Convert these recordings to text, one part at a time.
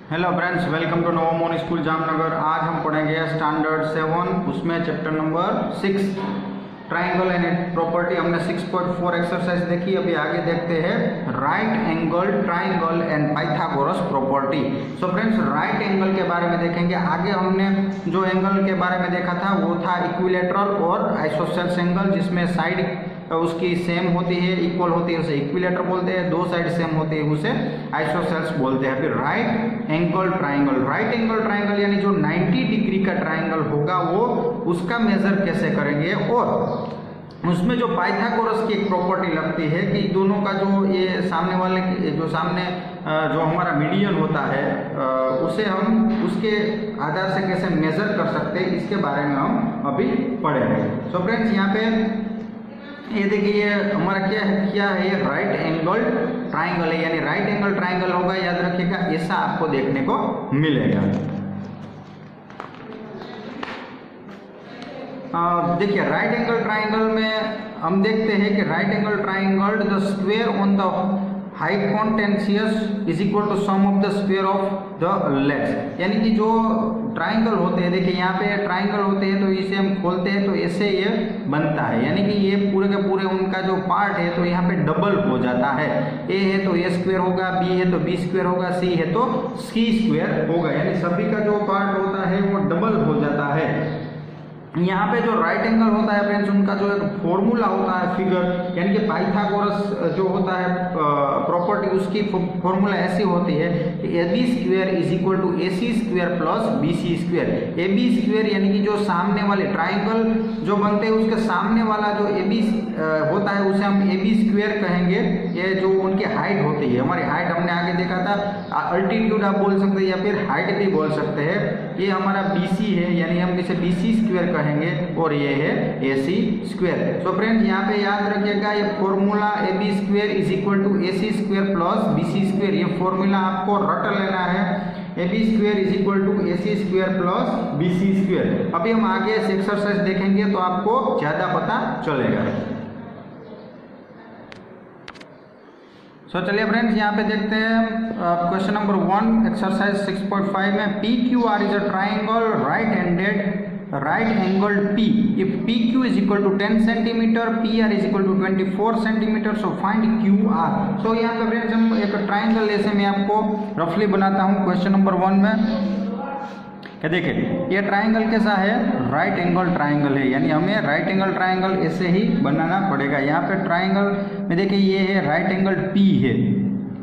Hello friends, welcome to नवोमोन school Jamnagar. आज हम पढ़ेंगे स्टैंडर्ड 7, उसमें chapter number 6 triangle and its property. हमने 6.4 एक्सरसाइज देखी। अभी आगे देखते हैं right angle triangle and Pythagoras property. So friends, right angle के बारे में देखेंगे। आगे हमने जो एंगल के बारे में देखा था वो था इक्विलेटरल और आइसोसेल्स एंगल, जिसमें साइड उसकी सेम होती है, इक्वल होती है, उसे इक्विलेटर बोलते हैं। दो साइड सेम होती है, उसे आइसोसेल्स बोलते हैं। फिर right angle triangle. Right angle triangle यानी जो 90 डिग्री का ट्राइंगल होगा वो उसका मेजर कैसे करेंगे, और उसमें जो पाइथागोरस की एक प्रॉपर्टी लगती है कि दोनों का जो ये सामने वाले जो सामने जो हमारा मीडियन होता है उसे हम उसके आधार से कैसे मेजर कर सकते हैं, इसके बारे में हम अभी पढ़ेंगे। सो फ्रेंड्स, यहाँ पे ये देखिए हमारा क्या है, ये राइट एंगल ट्राइंगल है, यानी राइट एंगल ट्राइंगल होगा, याद रखिएगा, ऐसा आपको देखने को मिलेगा। देखिए राइट एंगल ट्राइंगल में हम देखते हैं कि right angle triangle the square on the hypotenuse is equal to sum of the square of the legs. यानी कि जो ट्राइंगल होते हैं, देखिए यहाँ पे ट्राइंगल होते हैं तो इसे हम खोलते हैं तो ऐसे ये बनता है, यानी कि ये पूरे के पूरे उनका जो पार्ट है तो यहाँ पे डबल हो जाता है। ए है तो ए स्क्वायर होगा, बी है तो बी स्क्वायर होगा, सी है तो सी स्क्वायर होगा, यानी सभी का जो पार्ट होता है वो डबल हो जाता है। यहाँ पे जो राइट एंगल होता है फ्रेंड्स, उनका जो एक फॉर्मूला होता है फिगर, यानी कि पाइथागोरस जो होता है प्रॉपर्टी, उसकी फॉर्मूला ऐसी होती है कि A B square is equal to A C square plus B C square. A B square यानी कि जो सामने वाले ट्राइंगल जो बनते हैं उसके सामने वाला जो ए बी होता है उसे हम ए बी स्क्वायर कहेंगे। ये जो उनकी हाइट होती है, हमारी हाइट हमने आगे देखा था, अल्टीट्यूड आप बोल सकते हैं या फिर हाइट भी बोल सकते हैं। ये हमारा बी सी है, यानी हम इसे बी सी स्क्वायर कहेंगे, और ये है ए सी स्क्वायर। सो फ्रेंड्स, यहाँ पे याद रखिएगा ये formula A B square is equal to A C square plus B C square, ये फॉर्मूला आपको रट लेना है। A B square is equal to A C square plus B C square. अभी हम आगे इस एक्सरसाइज देखेंगे तो आपको ज्यादा पता चलेगा। सो चलिए फ्रेंड्स, यहाँ पे देखते हैं क्वेश्चन नंबर 1 एक्सरसाइज 6.5 में P Q R is a triangle right handed right angled P. If PQ is equal to 10 centimeter, PR is equal to 24 centimeter, so find QR. So यहाँ पे फ्रेंड्स हम एक triangle ऐसे मैं आपको रफली बनाता हूँ क्वेश्चन नंबर 1 में। क्या देखिए ये ट्राइंगल कैसा है, राइट एंगल ट्राइंगल है, यानी हमें राइट एंगल ट्राइंगल ऐसे ही बनाना पड़ेगा। यहाँ पे ट्राइंगल में देखिए ये है राइट एंगल P है,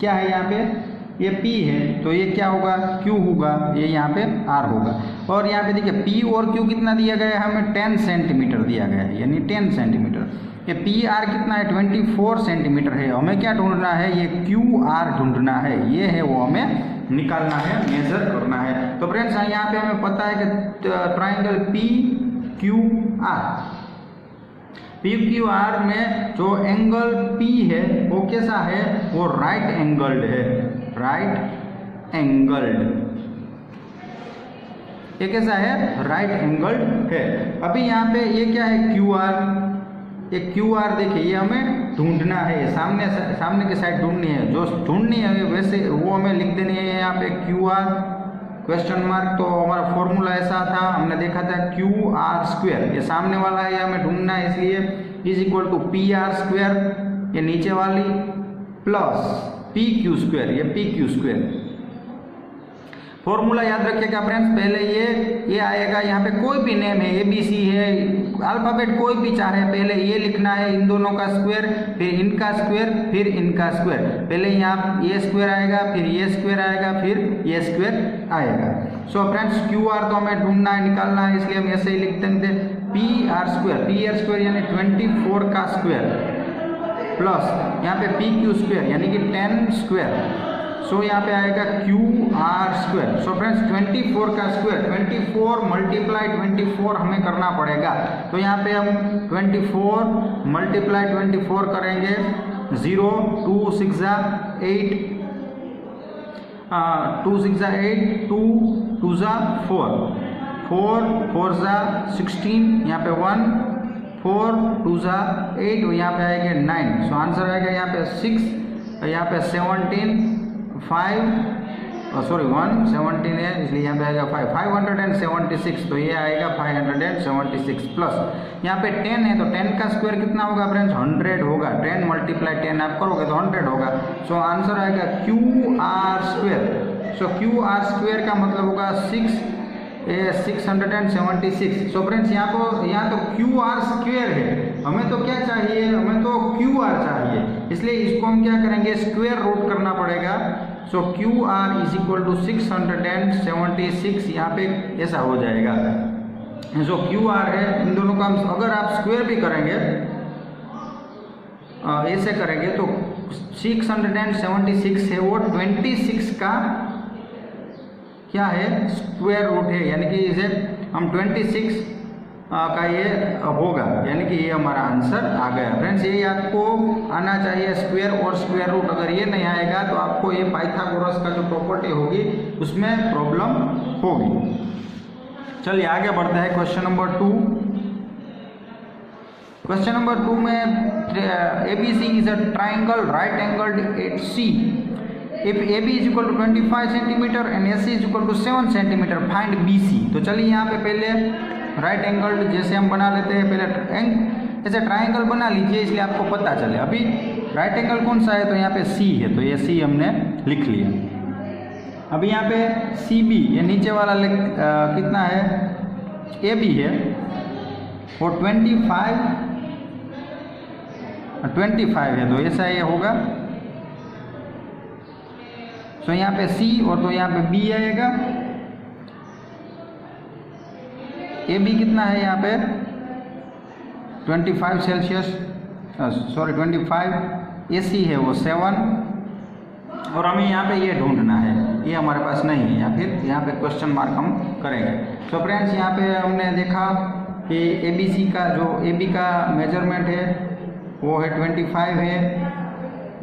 क्या है यहाँ पे, ये P है तो ये क्या होगा, Q होगा, ये यहाँ पे R होगा। और यहाँ पे देखिए P और Q कितना दिया गया है, हमें 10 सेंटीमीटर दिया गया है, यानी 10 सेंटीमीटर। ये PR कितना है, 24 सेंटीमीटर है। हमें क्या ढूंढना है, ये QR ढूंढना है, ये है वो हमें निकालना है, मेजर करना है। तो फ्रेंड्स यहाँ पे हमें पता है कि ट्राइंगल PQR, PQR में जो एंगल P है वो कैसा है, वो राइट एंगल्ड है, राइट एंगल्ड। ये कैसा है, राइट एंगल्ड है। अभी यहाँ पे ये क्या है, QR। ये QR देखिए ये हमें ढूंढना है, सामने की साइड ढूंढनी है, जो ढूंढनी है वैसे वो हमें लिख देनी है यहाँ पे QR क्वेश्चन मार्क। तो हमारा फॉर्मूला ऐसा था, हमने देखा था QR स्क्वायर, ये सामने वाला है, हमें ढूंढना है, इसलिए is equal to PR square, ये नीचे वाली, प्लस PQ स्क्वायर, ये PQ स्क्वायर। फॉर्मूला याद रखिएगा फ्रेंड्स, पहले ये आएगा, यहाँ पे कोई भी नेम है, ABC है, अल्फाबेट कोई भी चाहे, पहले ये लिखना है, इन दोनों का स्क्वायर, फिर इनका स्क्वायर, फिर इनका स्क्वायर। पहले यहाँ ये स्क्वायर आएगा, फिर ये स्क्वायर आएगा, फिर ये स्क्वायर आएगा। सो फ्रेंड्स QR तो हमें ढूंढना है, निकालना है, इसलिए हम ऐसे ही लिख देंगे PR स्क्वायर यानी 24 का स्क्वायर, प्लस यहाँ पे PQ स्क्वायर यानी कि 10 स्क्वायर। सो यहाँ पे आएगा QR स्क्वायर। सो फ्रेंड्स 24 का स्क्वायर, 24 मल्टीप्लाई 24 हमें करना पड़ेगा। तो यहाँ पे हम 24 मल्टीप्लाई 24 करेंगे, 0 2 6 8, 2 6 8, 2 2 4, 4 4 16, यहाँ पे 1, 4 2 8, यहाँ पे आएगा 9। सो आंसर आएगा यहाँ पे 6, यहाँ पे 17, 5 सॉरी 117 है इसलिए यहाँ पे आएगा 576, तो ये आएगा 576 प्लस यहाँ पे 10 है तो 10 का स्क्वायर कितना होगा फ्रेंड्स 100 होगा। 10 × 10 आप करोगे तो 100 होगा। सो आंसर आएगा QR स्क्वायर। सो QR स्क्वायर का मतलब होगा 676। सो फ्रेंड्स यहाँ तो QR स्क्वायर है, हमें तो क्या चाहिए, हमें तो QR चाहिए, इसलिए इसको हम क्या करेंगे स्क्वायर रूट करना पड़ेगा। सो QR = 676 यहाँ पे ऐसा हो जाएगा। जो QR है इन दोनों का अगर आप स्क्वायर भी करेंगे ऐसे करेंगे तो 676 है वो 26 का क्या है स्क्वायर रूट है, यानी कि इसे हम 26 का ये होगा, यानी कि ये हमारा आंसर आ गया। फ्रेंड्स ये आपको आना चाहिए स्क्वायर और स्क्वायर रूट। अगर ये नहीं आएगा तो आपको ये पाइथागोरस का जो प्रॉपर्टी होगी उसमें प्रॉब्लम होगी। चलिए आगे बढ़ते हैं क्वेश्चन नंबर 2। क्वेश्चन नंबर 2 में ABC is a triangle right angled at C. If AB is equal to 25 cm and AC is equal to 7 cm, find BC। तो चलिए यहाँ पे पहले राइट एंगल जैसे हम बना लेते हैं, पहले ऐसे ट्राइंगल बना लीजिए इसलिए आपको पता चले। अभी राइट एंगल कौन सा है तो यहाँ पे C है, तो ये C हमने लिख लिया। अभी यहाँ पे CB ये नीचे वाला कितना है AB है वो 25 है, तो ऐसा ये होगा। तो यहाँ पे C और तो यहाँ पे B आएगा। AB कितना है यहाँ पे 25 सेल्सियस, सॉरी 25। AC है वो 7 और हमें यहाँ पे ये ढूंढना है, ये हमारे पास नहीं है, या फिर यहाँ पे क्वेश्चन मार्क हम करेंगे। तो फ्रेंड्स यहाँ पे हमने देखा कि ABC का जो AB का मेजरमेंट है वो है 25 है,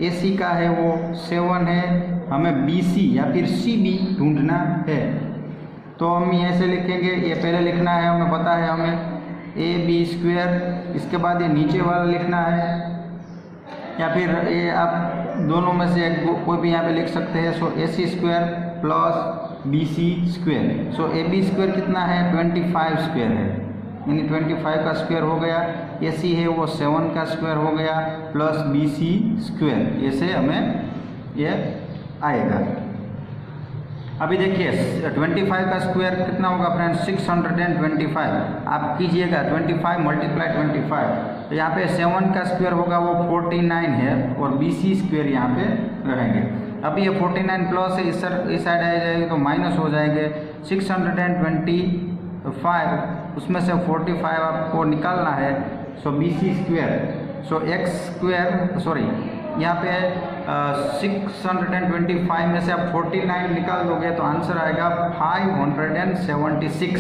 AC का है वो 7 है, हमें BC या फिर CB ढूंढना है। तो हम ऐसे लिखेंगे, ये पहले लिखना है, हमें पता है हमें AB², इसके बाद ये नीचे वाला लिखना है, या फिर ये आप दोनों में से कोई भी यहाँ पे लिख सकते हैं। सो AC² + BC²। सो AB² कितना है 25² है, यानी 25 का स्क्वायर हो गया। AC है वो 7 का स्क्वायर हो गया प्लस BC², ऐसे हमें ये आएगा। अभी देखिए 25 का स्क्वायर कितना होगा फ्रेंड्स 625। आप कीजिएगा 25 × 25। तो यहाँ पे 7 का स्क्वायर होगा वो 49 है और BC² यहाँ पे रहेंगे। अभी ये 49 प्लस है, इस साइड आ जाएगी तो माइनस हो जाएंगे। 625 उसमें से 45 आपको निकालना है। सो BC², सो X² सॉरी यहाँ पे 625 में से आप 49 निकाल दोगे तो आंसर आएगा 576।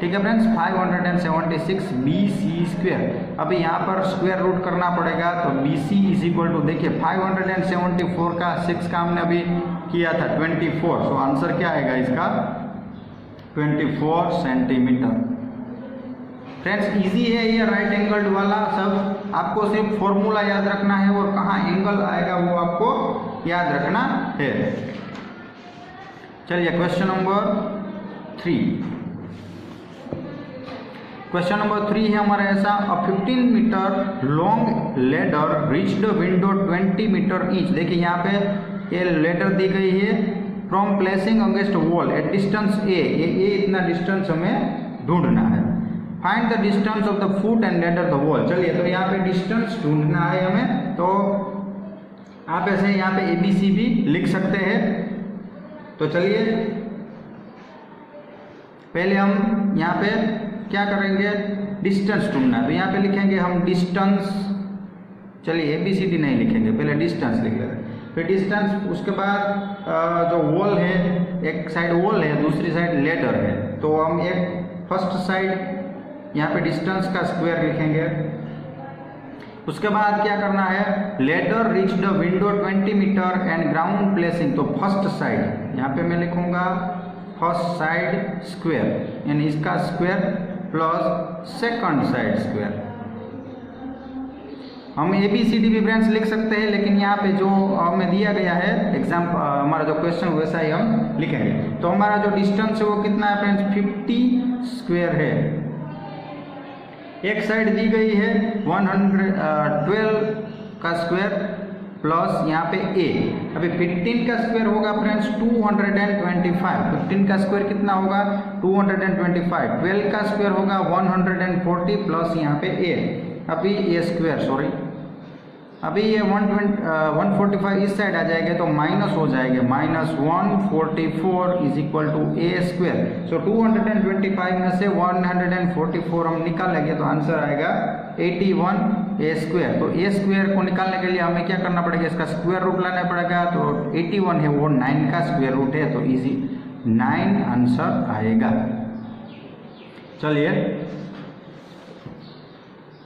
ठीक है फ्रेंड्स 576 BC²। अभी यहाँ पर स्क्वायर रूट करना पड़ेगा, तो BC = देखिए 574 का 6 का हमने अभी किया था 24। सो आंसर क्या आएगा इसका 24 सेंटीमीटर। फ्रेंड्स इजी है ये राइट एंगल्ड वाला सब, आपको सिर्फ फॉर्मूला याद रखना है और कहाँ एंगल आएगा वो आपको याद रखना है। चलिए क्वेश्चन नंबर 3। क्वेश्चन नंबर 3 है हमारा ऐसा, a 15 metre long ladder reach the window 20 metre each. देखिए यहाँ पे ये लेडर दी गई है, from placing against wall at distance A। ये इतना डिस्टेंस हमें ढूंढना है। Find the distance of the foot and ladder the wall. चलिए तो यहाँ पे डिस्टेंस ढूंढना है हमें, तो आप ऐसे यहाँ पे ABC भी लिख सकते हैं। तो चलिए पहले हम यहाँ पे क्या करेंगे डिस्टेंस ढूंढना है, तो यहाँ पे लिखेंगे हम डिस्टेंस। चलिए ABCD नहीं लिखेंगे, पहले डिस्टेंस लिख लेते हैं। फिर डिस्टेंस, उसके बाद जो वॉल है, एक साइड वॉल है दूसरी साइड लेडर है, तो हम एक फर्स्ट साइड यहाँ पे डिस्टेंस का स्क्वायर लिखेंगे। उसके बाद क्या करना है, ladder reach the window 20 metre and ground placing. तो फर्स्ट साइड यहाँ पे मैं लिखूंगा फर्स्ट साइड स्क्वायर, यानी इसका square plus second side square. हम ABCD भी फ्रेंड्स लिख सकते हैं, लेकिन यहाँ पे जो हमें दिया गया है एग्जाम, हमारा जो क्वेश्चन वैसा ही हम लिखेंगे। तो हमारा जो डिस्टेंस है वो कितना है फ्रेंड्स, 50 स्क्वायर है। एक साइड दी गई है 112 का स्क्वायर प्लस यहाँ पे a। अभी 15 का स्क्वायर होगा फ्रेंड्स 225। 15 का स्क्वायर कितना होगा 225। 12 का स्क्वायर होगा 140 प्लस यहाँ पे a। अभी a स्क्वायर सॉरी, अभी ये 145 इस साइड आ जाएगा तो माइनस हो जाएगा, -144 is equal to a square. So 225 में से 144 हम निकालेंगे तो आंसर आएगा 81 a स्क्वायर। तो a स्क्वायर को निकालने के लिए हमें क्या करना पड़ेगा, इसका स्क्वायर रूट लाना पड़ेगा। तो 81 है वो 9 का स्क्वायर रूट है, तो इजी 9 आंसर आएगा। चलिए